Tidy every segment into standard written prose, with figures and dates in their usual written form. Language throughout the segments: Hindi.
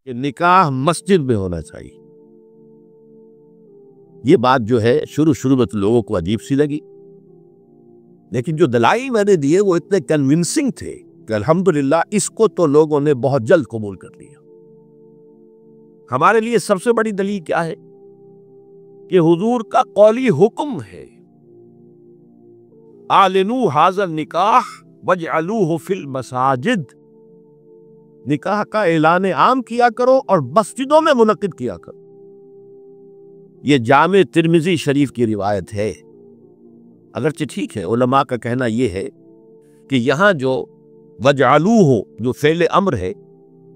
कि निकाह मस्जिद में होना चाहिए। ये बात जो है शुरू शुरू में तो लोगों को अजीब सी लगी, लेकिन जो दलाइल मैंने दिए वो इतने कन्विंसिंग थे कि अल्हम्दुलिल्लाह इसको तो लोगों ने बहुत जल्द कबूल कर लिया। हमारे लिए सबसे बड़ी दलील क्या है कि हुजूर का कौली हुक्म है, आलिनू हाज़ा निकाह वजअलूहु फिल मसाजिद, निकाह का ऐलान आम किया करो और मस्जिदों में मुनक्किद किया करो। ये जामे तिर्मिज़ी शरीफ की रिवायत है। अगरचे ठीक है, उलमा का कहना यह है कि यहां जो वजअलूहु जो फ़ेल अम्र है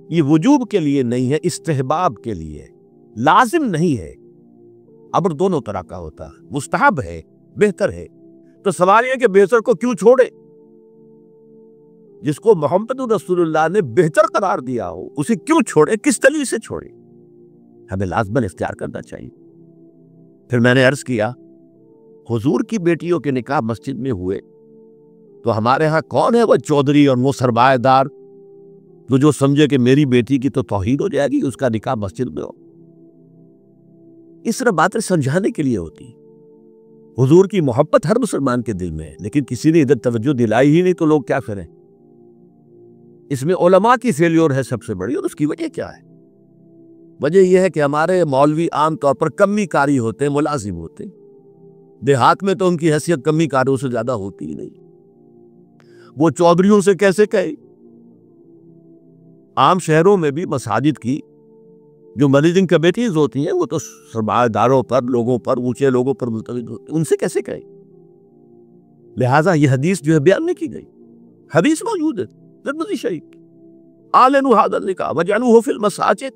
ये वजूब के लिए नहीं है, इस्तेहबाब के लिए, लाजिम नहीं है। अम्र दोनों तरह का होता है, मुस्तहब है, बेहतर है। तो सवाल यह कि बेहतर को क्यों छोड़े? जिसको मोहम्मद रसूलुल्लाह ने बेहतर करार दिया हो उसे क्यों छोड़े, किस दलील से छोड़े? हमें लाज़मन इख्तियार करना चाहिए। फिर मैंने अर्ज किया, हुजूर की बेटियों के निकाह मस्जिद में हुए तो हमारे यहाँ कौन है वह चौधरी और वो सरमाएदार तो जो समझे कि मेरी बेटी की तो तौहीद हो जाएगी, उसका निकाह मस्जिद में हो। इस तरह बातें समझाने के लिए होती। हुजूर की मोहब्बत हर मुसलमान के दिल में है, लेकिन किसी ने इधर तवज्जो दिलाई ही नहीं तो लोग क्या करें? इसमें उलमा की फेल्योर है सबसे बड़ी। और उसकी वजह क्या है? वजह यह है कि हमारे मौलवी आमतौर पर कमी कारी होते हैं, मुलाजिम होते हैं। देहात में तो उनकी हैसियत कमी कारों से ज्यादा होती ही नहीं। वो चौधरियों से कैसे कहे? आम शहरों में भी मसाजिद की जो मैनेजिंग कमेटीज होती हैं वो तो सरमाएदारों पर, लोगों पर, ऊंचे लोगों पर मुल्तविज होती है, उनसे कैसे कहे? लिहाजा यह हदीस जो है बयान नहीं की गई। हदीस मौजूद है तिर्मिज़ी शरीफ, आलिनू हाज़ा निकाह वजअलूहु फिल मसाजिद।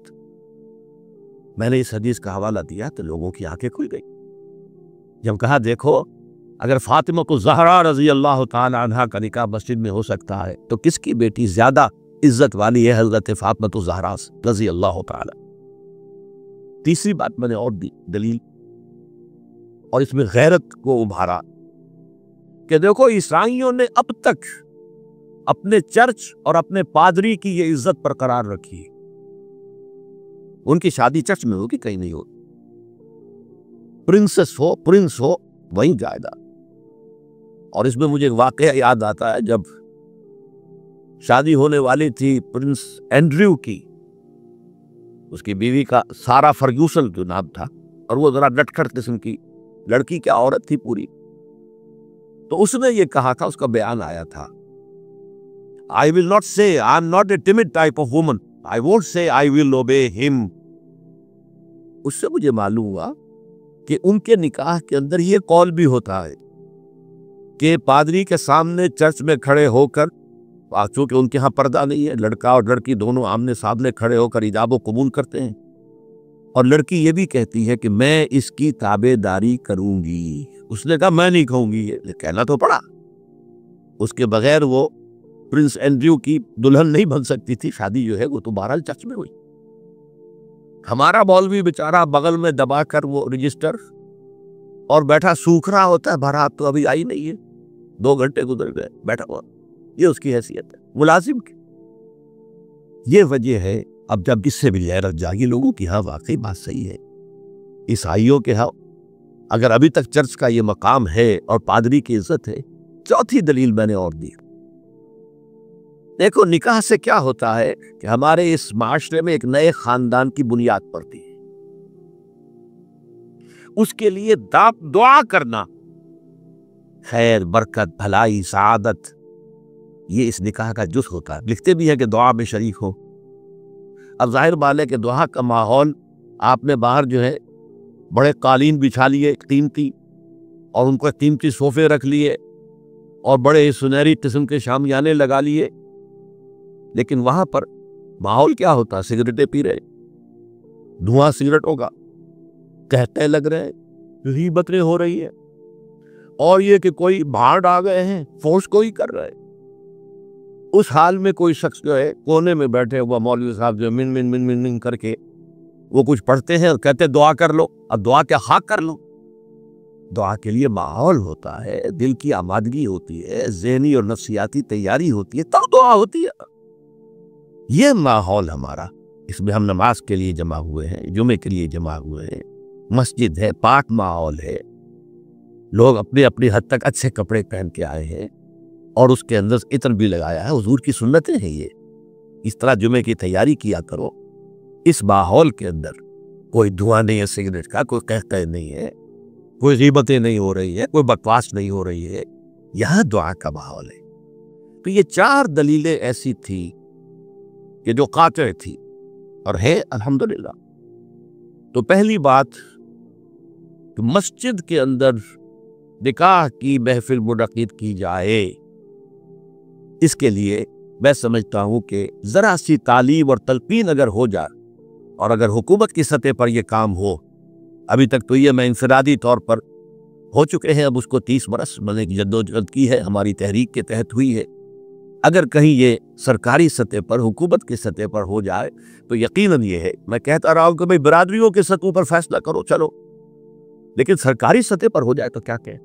मैंने इस हदीस का हवाला दिया तो लोगों की आंखें खुल गई। जब कहा देखो, अगर फातिमा को ज़हरा रज़ी अल्लाह ताला अन्हा का निकाह मस्जिद में हो सकता है तो किसकी बेटी ज्यादा इज्जत वाली है? हज़रत फातिमा तो ज़हरा रज़ी अल्लाह ताला। तीसरी बात मैंने और दी दलील, और इसमें गैरत को उभारा कि देखो ईसाइयों ने अब तक अपने चर्च और अपने पादरी की ये इज्जत बरकरार रखी है। उनकी शादी चर्च में होगी, कहीं नहीं होगी। प्रिंसेस हो, प्रिंस हो, वहीं जायदा। और इसमें मुझे एक वाकया याद आता है, जब शादी होने वाली थी प्रिंस एंड्रयू की, उसकी बीवी का सारा फर्ग्यूसन जो नाम था, और वो जरा नटखट किस्म की लड़की, क्या औरत थी पूरी। तो उसने ये कहा था, उसका बयान आया था, I will not say I am not a timid type of woman. I won't say I will obey him. उससे मुझे मालूम हुआ कि उनके निकाह के अंदर ये कौल भी होता है कि पादरी के सामने चर्च में खड़े होकर, चूंकि उनके यहाँ पर्दा नहीं है, लड़का और लड़की दोनों आमने सामने खड़े होकर इजाब कबूल करते हैं, और लड़की ये भी कहती है कि मैं इसकी ताबेदारी करूंगी। उसने कहा मैं नहीं कहूंगी, ये कहना तो पड़ा। उसके बगैर वो प्रिंस एंड्रयू की दुल्हन नहीं बन सकती थी। शादी जो है वो तो बहरहाल चर्च में हुई। हमारा मौलवी बेचारा बगल में दबाकर वो रजिस्टर और बैठा सूख रहा होता है, बारात तो अभी आई नहीं है, 2 घंटे गुजर गए, बैठा हुआ। ये उसकी हैसियत है मुलाजिम की। ये वजह है अब जब इससे भी गैरत जागी लोगों की, हाँ वाकई बात सही है, ईसाइयों के हाँ अगर अभी तक चर्च का ये मकाम है और पादरी की इज्जत है। चौथी दलील मैंने और दी। देखो, निकाह से क्या होता है कि हमारे इस माशरे में एक नए खानदान की बुनियाद पड़ती है। उसके लिए दुआ करना, खैर, बरकत, भलाई, सआदत, ये इस निकाह का जुज़ होता है। लिखते भी है कि दुआ में शरीक हो। अब जाहिर बात है कि दुआ का माहौल, आपने बाहर जो है बड़े कालीन बिछा लिए कीमती, और उनको कीमती सोफे रख लिए, और बड़े सुनहरी किस्म के शामियाने लगा लिए, लेकिन वहां पर माहौल क्या होता है? सिगरेटें पी रहे, धुआं सिगरेटों का, कहते लग रहे हैं, गीबतें हो रही है, और ये कि कोई भाड़ आ गए हैं, फोर्स कोई कर रहे हैं। उस हाल में कोई शख्स जो है कोने में बैठे हुआ मौलवी साहब जो मिन मिन मिन मिन मिन करके वो कुछ पढ़ते हैं और कहते दुआ कर लो। अब दुआ क्या, खाक कर लो? दुआ के लिए माहौल होता है, दिल की आमादगी होती है, ज़हनी और नफ्सियाती तैयारी होती है, तब दुआ होती है। ये माहौल हमारा इसमें हम नमाज के लिए जमा हुए हैं, जुमे के लिए जमा हुए हैं, मस्जिद है, पाक माहौल है, लोग अपने अपनी हद तक अच्छे कपड़े पहन के आए हैं और उसके अंदर इत्र भी लगाया है। हुजूर की सुन्नतें हैं ये। इस तरह जुमे की तैयारी किया करो। इस माहौल के अंदर कोई धुआं नहीं है सिगरेट का, कोई कहकह नहीं है, कोई गीबतें नहीं हो रही है, कोई बकवास नहीं हो रही है, यह दुआ का माहौल है। तो ये 4 दलीलें ऐसी थी कि जो कातिअ थी और है अल्हम्दुलिल्लाह। तो पहली बात कि मस्जिद के अंदर निकाह की महफिल मुनक़िद की जाए, इसके लिए मैं समझता हूं कि जरा सी तालीम और तलकीन अगर हो जाए और अगर हुकूमत की सतह पर यह काम हो, अभी तक तो ये मैं इंफरादी तौर पर हो चुके हैं, अब उसको 30 बरस मैंने जद्दोजहद की है, हमारी तहरीक के तहत हुई है। अगर कहीं ये सरकारी सतह पर, हुकूमत की सतह पर हो जाए तो यकीनन ये है, मैं कहता रहा हूं कि भाई बिरादरियों के सतह पर फैसला करो चलो, लेकिन सरकारी सतह पर हो जाए तो क्या कहें।